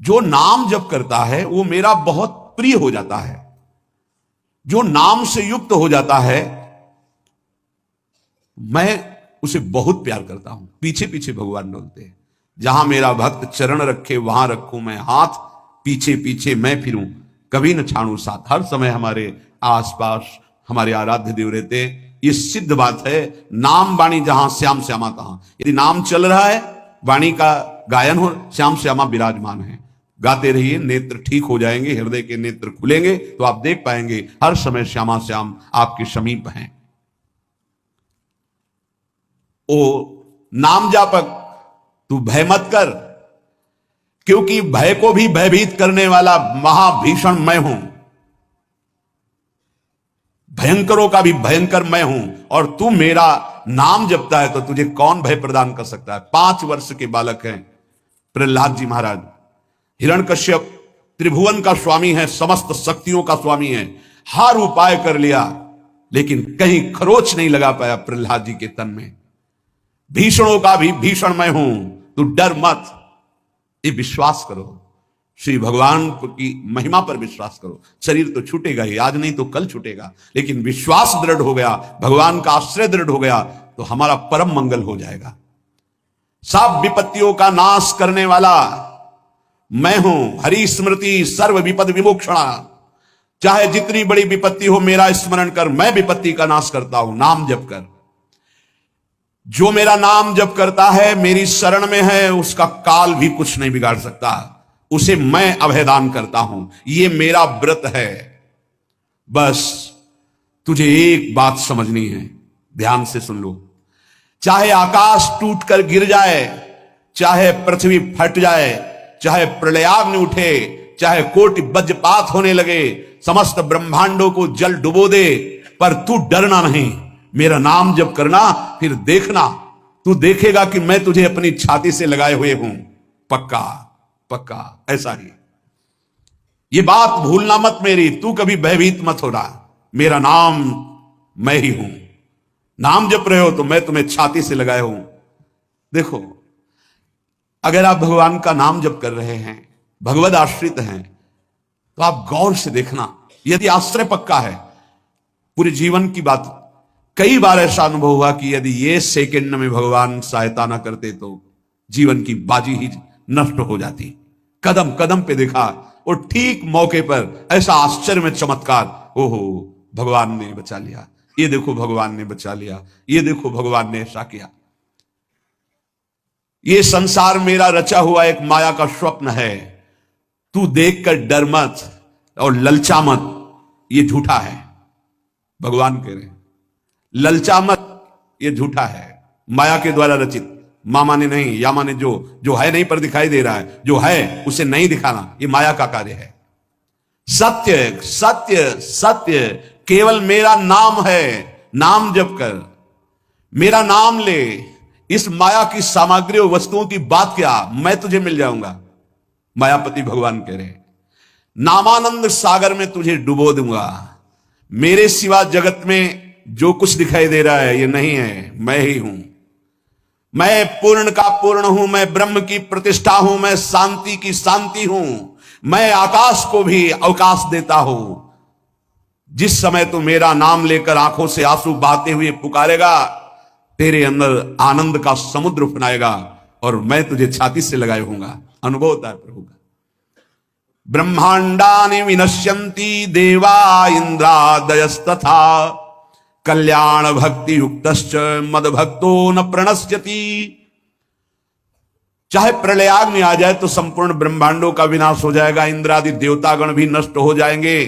जो नाम जप करता है वो मेरा बहुत प्रिय हो जाता है, जो नाम से युक्त हो जाता है मैं उसे बहुत प्यार करता हूं। पीछे पीछे भगवान डोलते हैं, जहां मेरा भक्त चरण रखे वहां रखूं मैं हाथ, पीछे पीछे मैं फिरूं कभी न छाड़ू साथ। हर समय हमारे आसपास हमारे आराध्य देव रहते हैं। ये सिद्ध बात है, नाम वाणी जहां श्याम श्यामा तहां। यदि नाम चल रहा है, वाणी का गायन हो, श्याम श्यामा विराजमान है। गाते रहिए, नेत्र ठीक हो जाएंगे, हृदय के नेत्र खुलेंगे तो आप देख पाएंगे हर समय श्यामा श्याम आपके समीप हैं। ओ नाम जापक, तू भय मत कर, क्योंकि भय को भी भयभीत करने वाला महाभीषण मैं हूं, भयंकरों का भी भयंकर मैं हूं। और तू मेरा नाम जपता है तो तुझे कौन भय प्रदान कर सकता है। 5 वर्ष के बालक हैं प्रहलाद जी महाराज। हिरण्यकश्यप त्रिभुवन का स्वामी है, समस्त शक्तियों का स्वामी है, हर उपाय कर लिया लेकिन कहीं खरोच नहीं लगा पाया प्रहलाद जी के तन में। भीषणों का भी भीषण मैं हूं, तू डर मत। ये विश्वास करो, श्री भगवान की महिमा पर विश्वास करो। शरीर तो छूटेगा ही, आज नहीं तो कल छूटेगा, लेकिन विश्वास दृढ़ हो गया, भगवान का आश्रय दृढ़ हो गया तो हमारा परम मंगल हो जाएगा। सब विपत्तियों का नाश करने वाला मैं हूं, हरि स्मृति सर्व विपद विमोक्षणा। चाहे जितनी बड़ी विपत्ति हो मेरा स्मरण कर, मैं विपत्ति का नाश करता हूं। नाम जप कर, जो मेरा नाम जप करता है, मेरी शरण में है, उसका काल भी कुछ नहीं बिगाड़ सकता, उसे मैं अभयदान करता हूं। ये मेरा व्रत है। बस तुझे एक बात समझनी है, ध्यान से सुन लो। चाहे आकाश टूटकर गिर जाए, चाहे पृथ्वी फट जाए, चाहे प्रलयाग्नि उठे, चाहे कोटि वज्रपात होने लगे, समस्त ब्रह्मांडों को जल डुबो दे, पर तू डरना नहीं। मेरा नाम जप करना, फिर देखना, तू देखेगा कि मैं तुझे अपनी छाती से लगाए हुए हूं। पक्का पक्का ऐसा ही। ये बात भूलना मत मेरी, तू कभी भयभीत मत हो रहा। मेरा नाम मैं ही हूं। नाम जप रहे हो तो मैं तुम्हें छाती से लगाए हूं। देखो, अगर आप भगवान का नाम जप कर रहे हैं, भगवद आश्रित हैं, तो आप गौर से देखना। यदि आश्रय पक्का है, पूरे जीवन की बात, कई बार ऐसा अनुभव हुआ कि यदि ये सेकंड में भगवान सहायता ना करते तो जीवन की बाजी ही नष्ट हो जाती। कदम कदम पे देखा और ठीक मौके पर ऐसा आश्चर्य में चमत्कार, ओहो भगवान ने बचा लिया, ये देखो भगवान ने बचा लिया, ये देखो भगवान ने ऐसा किया। ये संसार मेरा रचा हुआ एक माया का स्वप्न है, तू देखकर डर मत और ललचा मत, ये झूठा है। भगवान कह रहे ललचा मत, ये झूठा है, माया के द्वारा रचित। मामा ने नहीं, यामा ने जो है नहीं पर दिखाई दे रहा है, जो है उसे नहीं दिखाना, ये माया का कार्य है। सत्य सत्य सत्य केवल मेरा नाम है। नाम जप कर, मेरा नाम ले, इस माया की सामग्री और वस्तुओं की बात क्या, मैं तुझे मिल जाऊंगा। मायापति भगवान कह रहे नामानंद सागर में तुझे डुबो दूंगा। मेरे सिवा जगत में जो कुछ दिखाई दे रहा है ये नहीं है, मैं ही हूं। मैं पूर्ण का पूर्ण हूं, मैं ब्रह्म की प्रतिष्ठा हूं, मैं शांति की शांति हूं, मैं आकाश को भी अवकाश देता हूं। जिस समय तू मेरा नाम लेकर आंखों से आंसू बहाते हुए पुकारेगा, तेरे अंदर आनंद का समुद्र फनाएगा और मैं तुझे छाती से लगाए होऊंगा। अनुभव होता है प्रभु का। ब्रह्मांडानि विनश्यन्ति देवा इंद्रादयस्तथा कल्याण भक्ति युक्तश्च मद भक्तो न प्रणश्यति। चाहे प्रलयाग्नि आ जाए तो संपूर्ण ब्रह्मांडों का विनाश हो जाएगा, इंद्रादि देवतागण भी नष्ट हो जाएंगे,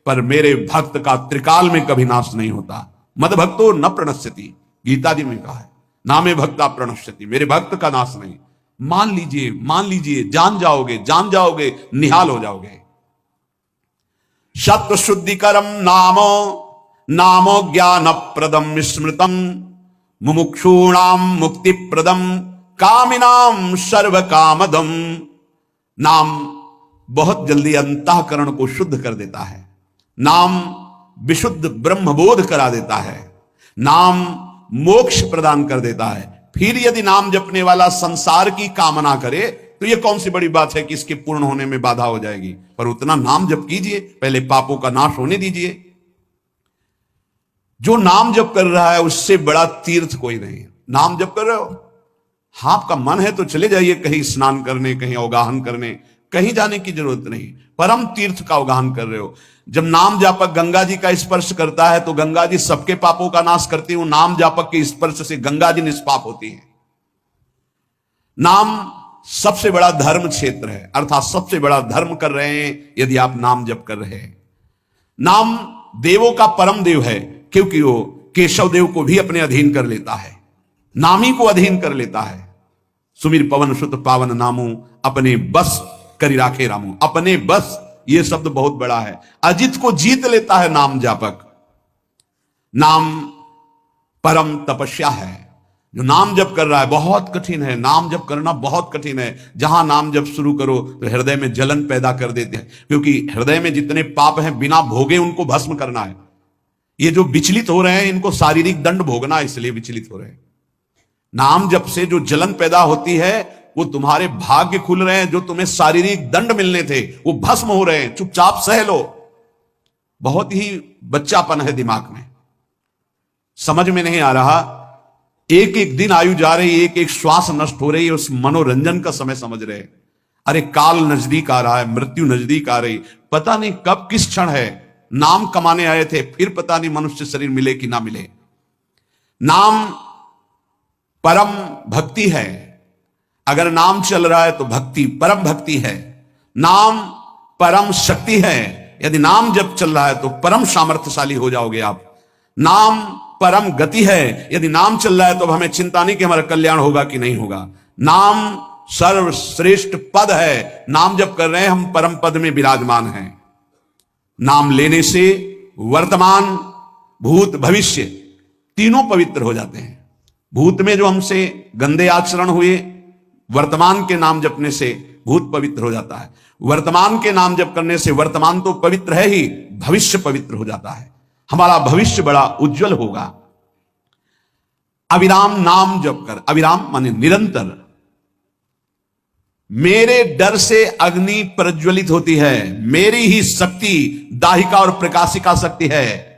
पर मेरे भक्त का त्रिकाल में कभी नाश नहीं होता। मद भक्तो न प्रणश्यति, गीता जी में कहा है, नामे भक्ता प्रणश्यति, मेरे भक्त का नाश नहीं। मान लीजिए, जान जाओगे, निहाल हो जाओगे। सत्व शुद्धिकरम नामो ज्ञान प्रदम स्मृतम मुमुक्षूणाम मुक्ति प्रदम कामिनाम सर्व कामदम। नाम बहुत जल्दी अंतःकरण को शुद्ध कर देता है। नाम विशुद्ध ब्रह्मबोध करा देता है। नाम मोक्ष प्रदान कर देता है। फिर यदि नाम जपने वाला संसार की कामना करे तो ये कौन सी बड़ी बात है कि इसके पूर्ण होने में बाधा हो जाएगी। पर उतना नाम जप कीजिए, पहले पापों का नाश होने दीजिए। जो नाम जप कर रहा है उससे बड़ा तीर्थ कोई नहीं है। नाम जप कर रहे हो, हाँ आपका मन है तो चले जाइए कहीं स्नान करने, कहीं अवगाहन करने, कहीं जाने की जरूरत नहीं। परम तीर्थ का अवगाहन कर रहे हो। जब नाम जापक गंगा जी का स्पर्श करता है तो गंगा जी सबके पापों का नाश करती है। नाम जापक के स्पर्श से गंगा जी निष्पाप होती है। नाम सबसे बड़ा धर्म क्षेत्र है, अर्थात सबसे बड़ा धर्म कर रहे हैं यदि आप नाम जप कर रहे हैं। नाम देवों का परम देव है, क्योंकि वो केशव देव को भी अपने अधीन कर लेता है, नामी को अधीन कर लेता है। सुमिर पवन सुत पावन नामू, अपने बस करी राखे रामू। अपने बस, ये शब्द बहुत बड़ा है। अजित को जीत लेता है नाम जापक। नाम परम तपस्या है। जो नाम जप कर रहा है, बहुत कठिन है, नाम जप करना बहुत कठिन है। जहां नाम जप शुरू करो तो हृदय में जलन पैदा कर देते हैं, क्योंकि हृदय में जितने पाप हैं बिना भोगे उनको भस्म करना है। ये जो विचलित हो रहे हैं इनको शारीरिक दंड भोगना है, इसलिए विचलित हो रहे हैं। नाम जप से जो जलन पैदा होती है वो तुम्हारे भाग्य खुल रहे हैं। जो तुम्हें शारीरिक दंड मिलने थे वो भस्म हो रहे हैं। चुपचाप सह लो। बहुत ही बच्चापन है दिमाग में, समझ में नहीं आ रहा। एक एक दिन आयु जा रही, एक एक श्वास नष्ट हो रही है, उस मनोरंजन का समय समझ रहे। अरे काल नजदीक आ रहा है, मृत्यु नजदीक आ रही, पता नहीं कब किस क्षण है। नाम कमाने आए थे, फिर पता नहीं मनुष्य शरीर मिले कि ना मिले। नाम परम भक्ति है। अगर नाम चल रहा है तो भक्ति परम भक्ति है। नाम परम शक्ति है। यदि नाम जब चल रहा है तो परम सामर्थ्यशाली हो जाओगे आप। नाम परम गति है। यदि नाम चल रहा है तो हमें चिंता नहीं कि हमारा कल्याण होगा कि नहीं होगा। नाम सर्वश्रेष्ठ पद है। नाम जब कर रहे हैं हम परम पद में विराजमान हैं। नाम लेने से वर्तमान, भूत, भविष्य तीनों पवित्र हो जाते हैं। भूत में जो हमसे गंदे आचरण हुए, वर्तमान के नाम जपने से भूत पवित्र हो जाता है। वर्तमान के नाम जप करने से वर्तमान तो पवित्र है ही, भविष्य पवित्र हो जाता है। हमारा भविष्य बड़ा उज्जवल होगा। अविराम नाम जप कर, अविराम माने निरंतर। मेरे डर से अग्नि प्रज्वलित होती है, मेरी ही शक्ति दाहिका और प्रकाशिका शक्ति है।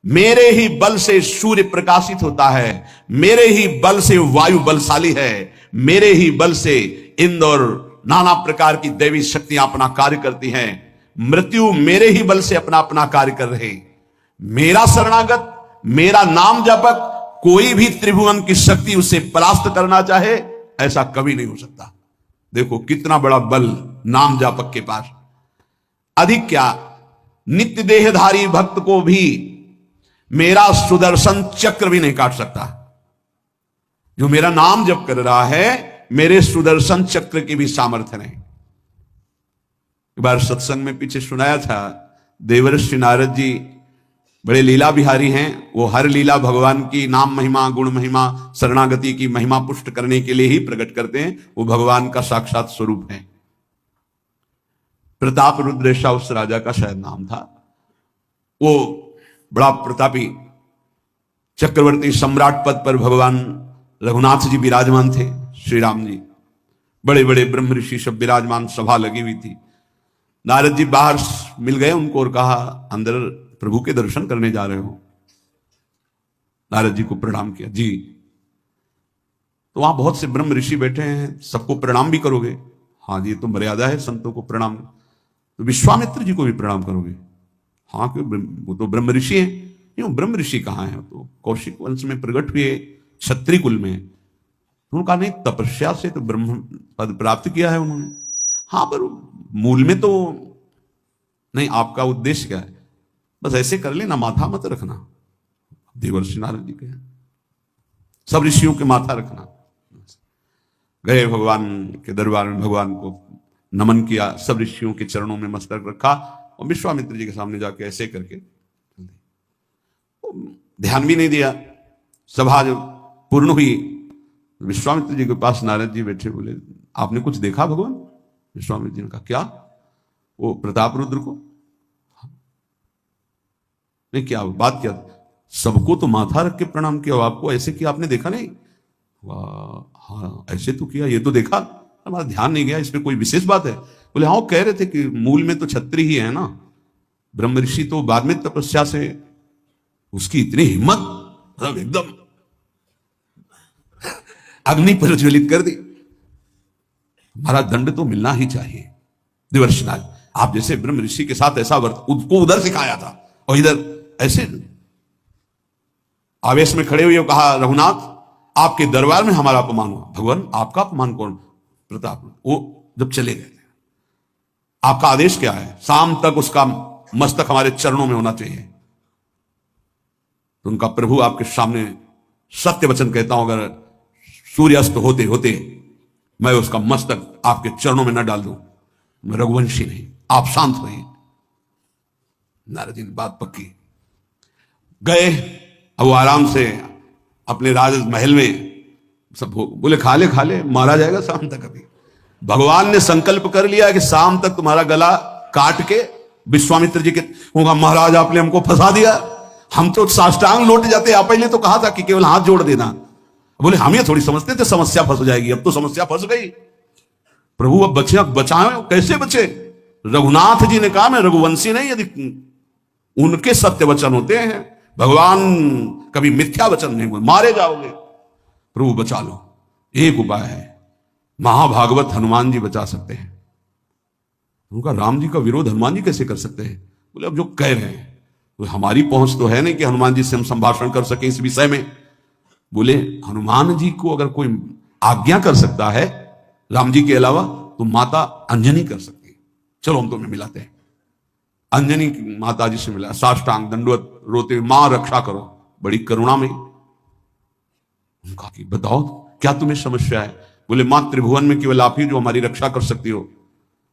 मेरे ही बल से सूर्य प्रकाशित होता है, मेरे ही बल से वायु बलशाली है, मेरे ही बल से इंद्र और नाना प्रकार की दैवी शक्तियां अपना कार्य करती हैं। मृत्यु मेरे ही बल से अपना अपना कार्य कर रहे। मेरा शरणागत, मेरा नाम जपक, कोई भी त्रिभुवन की शक्ति उसे परास्त करना चाहे ऐसा कभी नहीं हो सकता। देखो कितना बड़ा बल नाम जापक के पास। अधिक क्या, नित्य देहधारी भक्त को भी मेरा सुदर्शन चक्र भी नहीं काट सकता। जो मेरा नाम जप कर रहा है, मेरे सुदर्शन चक्र की भी सामर्थ्य नहीं। एक बार सत्संग में पीछे सुनाया था, देवर्षि नारद जी बड़े लीला बिहारी हैं। वो हर लीला भगवान की नाम महिमा, गुण महिमा, शरणागति की महिमा पुष्ट करने के लिए ही प्रकट करते हैं। वो भगवान का साक्षात स्वरूप है। प्रताप रुद्र ऐसा उस राजा का शायद नाम था। वो बड़ा प्रतापी चक्रवर्ती सम्राट पद पर भगवान रघुनाथ जी विराजमान थे। श्री राम जी, बड़े बड़े ब्रह्म ऋषि सब विराजमान, सभा लगी हुई थी। नारद जी बाहर मिल गए उनको और कहा, अंदर प्रभु के दर्शन करने जा रहे हो? नारद जी को प्रणाम किया। जी। तो वहां बहुत से ब्रह्म ऋषि बैठे हैं, सबको प्रणाम भी करोगे? हाँ जी, तो मर्यादा है संतों को प्रणाम। तो विश्वामित्र जी को भी प्रणाम करोगे? हाँ, क्यों, वो तो ब्रह्म ऋषि हैं। क्यों, ब्रह्म ऋषि कहाँ हैं? तो कौशिक वंश में प्रकट हुए, क्षत्रिय कुल में। उन्होंने कहा नहीं, तपस्या से तो ब्रह्म पद प्राप्त किया है उन्होंने। हाँ, पर मूल में तो नहीं। आपका उद्देश्य क्या है? बस ऐसे कर लेना, माथा मत रखना। देवर्षि नारद जी कहे, सब ऋषियों के माथा रखना। गए भगवान के दरबार में, भगवान को नमन किया, सब ऋषियों के चरणों में मस्तक रखा और विश्वामित्र जी के सामने जाके ऐसे करके ध्यान भी नहीं दिया। सभा जब पूर्ण हुई, विश्वामित्र जी के पास नारद जी बैठे, बोले, आपने कुछ देखा भगवान? विश्वामित्र जी ने कहा, क्या? वो प्रताप रुद्र को? नहीं, क्या बात? क्या? सबको तो माथा रख के प्रणाम किया, आपको ऐसे किया, आपने देखा नहीं? वाह, हाँ ऐसे तो किया, ये तो देखा। हमारा ध्यान नहीं गया, इसमें कोई विशेष बात है? बोले हाँ, वो कह रहे थे कि मूल में तो छत्री ही है ना, ब्रह्म ऋषि तो बाद में तपस्या से, उसकी इतनी हिम्मत, मतलब एकदम अग्नि प्रज्वलित कर दी। हमारा दंड तो मिलना ही चाहिए। देवर्षिनाथ, आप जैसे ब्रह्म ऋषि के साथ ऐसा वर्त उसको उधर सिखाया था और इधर ऐसे आवेश में खड़े हुए कहा, रघुनाथ आपके दरबार में हमारा अपमान हुआ। भगवान आपका अपमान कौन? प्रताप। वो जब चले गए, आपका आदेश क्या है? शाम तक उसका मस्तक हमारे चरणों में होना चाहिए। तो उनका प्रभु आपके सामने सत्य वचन कहता हूं, अगर सूर्यास्त होते होते मैं उसका मस्तक आपके चरणों में न डाल दूं, मैं रघुवंशी नहीं। आप शांत होइए। नारद जी ने बात पक्की। गए, अब वो आराम से अपने राज महल में सब बोले खा ले मारा जाएगा शाम तक। अभी भगवान ने संकल्प कर लिया कि शाम तक तुम्हारा गला काट के विश्वामित्र जी के होगा। महाराज आपने हमको फंसा दिया, हम तो साष्टांग लौट जाते। आप पहले तो कहा था कि केवल हाथ जोड़ देना। बोले हम ये थोड़ी समझते थे समस्या फंस जाएगी, अब तो समस्या फंस गई। प्रभु अब बचाए, कैसे बचे? रघुनाथ जी ने कहा मैं रघुवंशी नहीं, यदि उनके सत्य वचन होते हैं, भगवान कभी मिथ्या वचन नहीं बोले, मारे जाओगे। प्रभु बचा लो। एक उपाय है, महाभागवत हनुमान जी बचा सकते हैं। उनका राम जी का विरोध हनुमान जी कैसे कर सकते हैं? बोले अब जो कह रहे हैं, तो हमारी पहुंच तो है नहीं कि हनुमान जी से हम संभाषण कर सके इस विषय में। बोले हनुमान जी को अगर कोई आज्ञा कर सकता है राम जी के अलावा, तो माता अंजनी कर सकती है। चलो हम तुम्हें मिलाते हैं। अंजनी माता जी से मिला, साष्टांग दंडवत रोते, मां रक्षा करो, बड़ी करुणा में। उनका कि बताओ क्या तुम्हें समस्या है? बोले मां त्रिभुवन में केवल आप ही जो हमारी रक्षा कर सकती हो।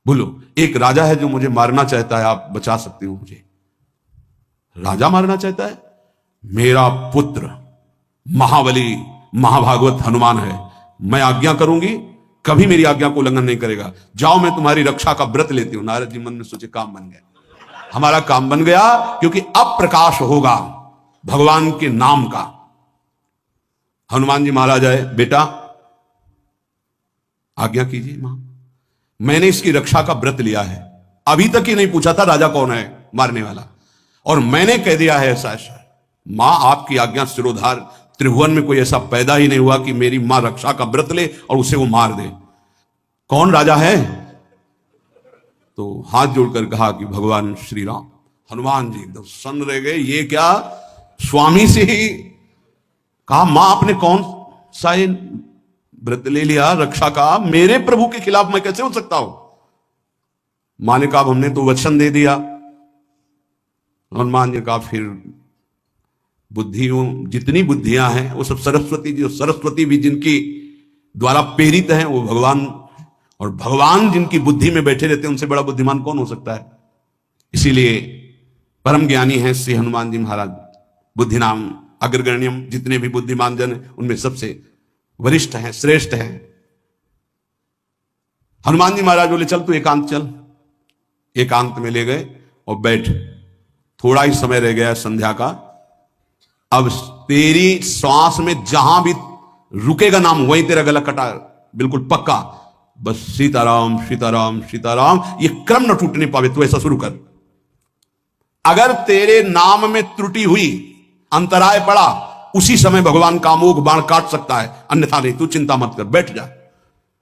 बोलो एक राजा है जो मुझे मारना चाहता है, आप बचा सकती हो मुझे? राजा मारना चाहता है? मेरा पुत्र महाबली महाभागवत हनुमान है, मैं आज्ञा करूंगी, कभी मेरी आज्ञा को उल्लंघन नहीं करेगा। जाओ मैं तुम्हारी रक्षा का व्रत लेती हूं। नारद जी मन में सोचे काम बन गया, हमारा काम बन गया, क्योंकि अब प्रकाश होगा भगवान के नाम का। हनुमान जी महाराज आए, बेटा आज्ञा कीजिए मां, मैंने इसकी रक्षा का व्रत लिया है। अभी तक ही नहीं पूछा था राजा कौन है मारने वाला, और मैंने कह दिया है ऐसा ऐसा। मां आपकी आज्ञा सिरोधार, त्रिभुवन में कोई ऐसा पैदा ही नहीं हुआ कि मेरी मां रक्षा का व्रत ले और उसे वो मार दे। कौन राजा है? तो हाथ जोड़कर कहा कि भगवान श्री राम। हनुमान जी एकदम सन्न रह गए, ये क्या स्वामी से ही कहा, मां आपने कौन सा व्रत ले लिया रक्षा का? मेरे प्रभु के खिलाफ मैं कैसे हो सकता हूं? मां ने कहा हमने तो वचन दे दिया। हनुमान जी कहा फिर बुद्धियों जितनी बुद्धियां हैं वो सब सरस्वती जी, सरस्वती भी जिनकी द्वारा प्रेरित हैं वो भगवान, और भगवान जिनकी बुद्धि में बैठे रहते हैं उनसे बड़ा बुद्धिमान कौन हो सकता है? इसीलिए परम ज्ञानी हैं श्री हनुमान जी महाराज। बुद्धि नाम अग्रगण्यम, जितने भी बुद्धिमान जन हैं उनमें सबसे वरिष्ठ हैं, श्रेष्ठ हैं। हनुमान जी महाराज बोले चल तू एकांत चल। एकांत में ले गए और बैठ। थोड़ा ही समय रह गया संध्या का। अब तेरी श्वास में जहां भी रुकेगा नाम, वहीं तेरा गला कटा, बिल्कुल पक्का। बस सीताराम सीताराम सीताराम, ये क्रम न टूटने पावे, तू ऐसा शुरू कर। अगर तेरे नाम में त्रुटि हुई, अंतराय पड़ा, उसी समय भगवान का अमोघ बाण काट सकता है, अन्यथा नहीं। तू चिंता मत कर, बैठ जा।